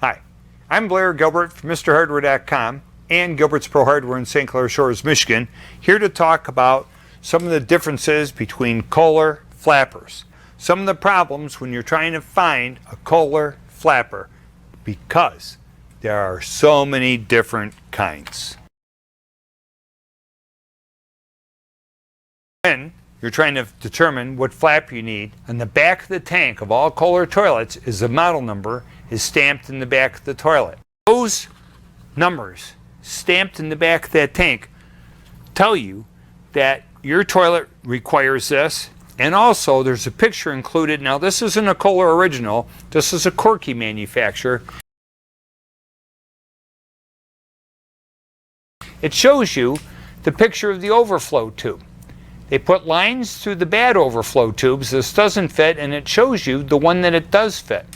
Hi, I'm Blair Gilbert from MrHardware.com and Gilbert's Pro Hardware in St. Clair Shores, Michigan, here to talk about some of the differences between Kohler flappers. Some of the problems when you're trying to find a Kohler flapper, because there are so many different kinds. When you're trying to determine what flapper you need, on the back of the tank of all Kohler toilets is the model number is stamped in the back of the toilet. Those numbers stamped in the back of that tank tell you that your toilet requires this, and also there's a picture included. Now this isn't a Kohler original, this is a Corky manufacturer. It shows you the picture of the overflow tube. They put lines through the bad overflow tubes. This doesn't fit, and it shows you the one that it does fit.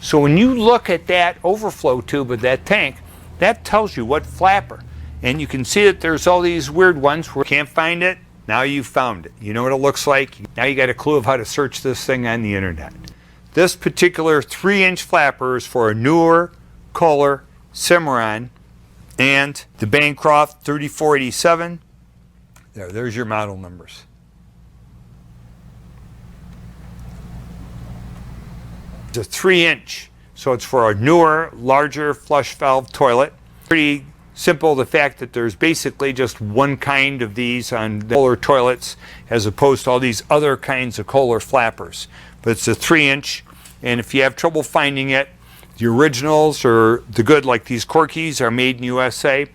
So when you look at that overflow tube of that tank, that tells you what flapper. And you can see that there's all these weird ones where you can't find it. Now you've found it. You know what it looks like. Now you got a clue of how to search this thing on the internet. This particular 3-inch flapper is for a newer Kohler Cimarron and the Bancroft 3487. There's your model numbers. It's a 3-inch, so it's for a newer, larger flush valve toilet. Pretty simple, the fact that there's basically just one kind of these on the Kohler toilets as opposed to all these other kinds of Kohler flappers. But it's a 3-inch, and if you have trouble finding it, the originals or the good, like these Corkies, are made in USA.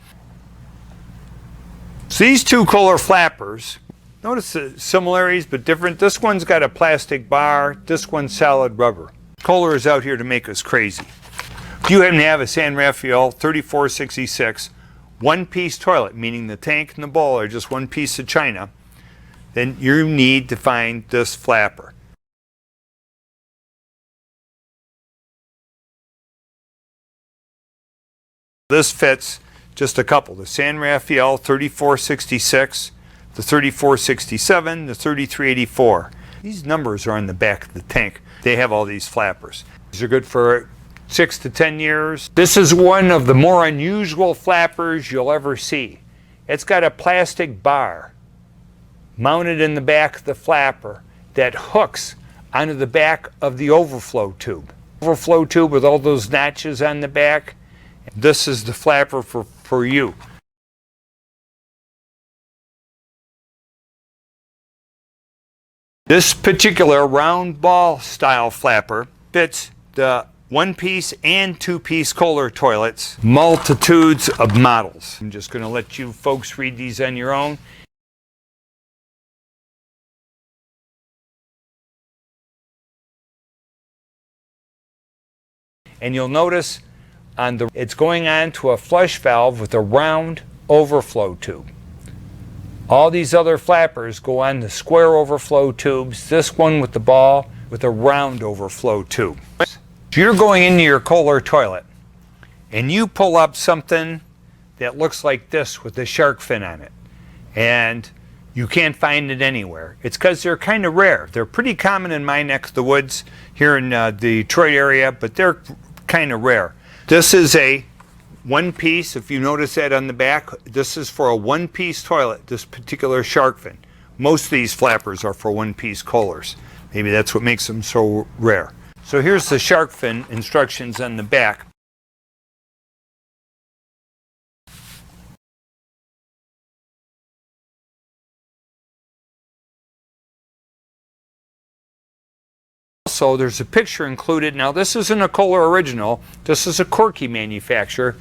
So these two Kohler flappers, notice the similarities but different. This one's got a plastic bar, this one's solid rubber. Kohler is out here to make us crazy. If you happen to have a San Rafael 3466 one-piece toilet, meaning the tank and the bowl are just one piece of china, then you need to find this flapper. This fits just a couple, the San Rafael 3466, the 3467, the 3384. These numbers are on the back of the tank. They have all these flappers. These are good for 6 to 10 years. This is one of the more unusual flappers you'll ever see. It's got a plastic bar mounted in the back of the flapper that hooks onto the back of the overflow tube. Overflow tube with all those notches on the back. This is the flapper for you. This particular round ball style flapper fits the one-piece and two-piece Kohler toilets, multitudes of models. I'm just going to let you folks read these on your own. And you'll notice it's going on to a flush valve with a round overflow tube. All these other flappers go on the square overflow tubes. This one with the ball with a round overflow tube. So you're going into your Kohler toilet and you pull up something that looks like this with a shark fin on it, and you can't find it anywhere. It's because they're kind of rare. They're pretty common in my neck of the woods here in the Detroit area, but they're kind of rare. This is a one-piece. If you notice that on the back, this is for a one-piece toilet, this particular shark fin. Most of these flappers are for one-piece Kohlers. Maybe that's what makes them so rare. So here's the shark fin instructions on the back. Also, there's a picture included. Now this isn't a Kohler original, this is a Corky manufacturer.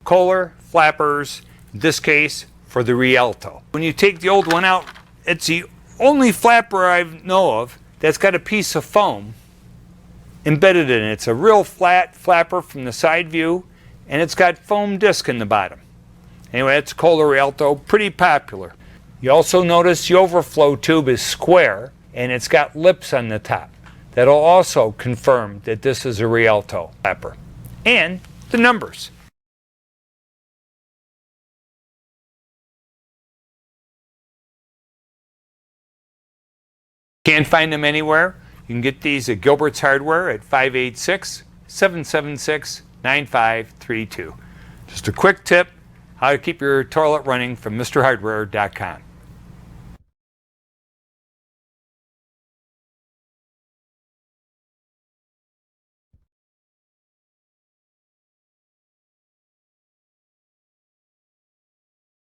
Kohler flappers, in this case for the Rialto. When you take the old one out, it's the only flapper I know of that's got a piece of foam embedded in it. It's a real flat flapper from the side view, and it's got foam disc in the bottom. Anyway, it's Kohler Rialto, pretty popular. You also notice the overflow tube is square and it's got lips on the top. That'll also confirm that this is a Rialto flapper. And the numbers. Can't find them anywhere? You can get these at Gilbert's Hardware at 586-776-9532. Just a quick tip, how to keep your toilet running from MrHardware.com.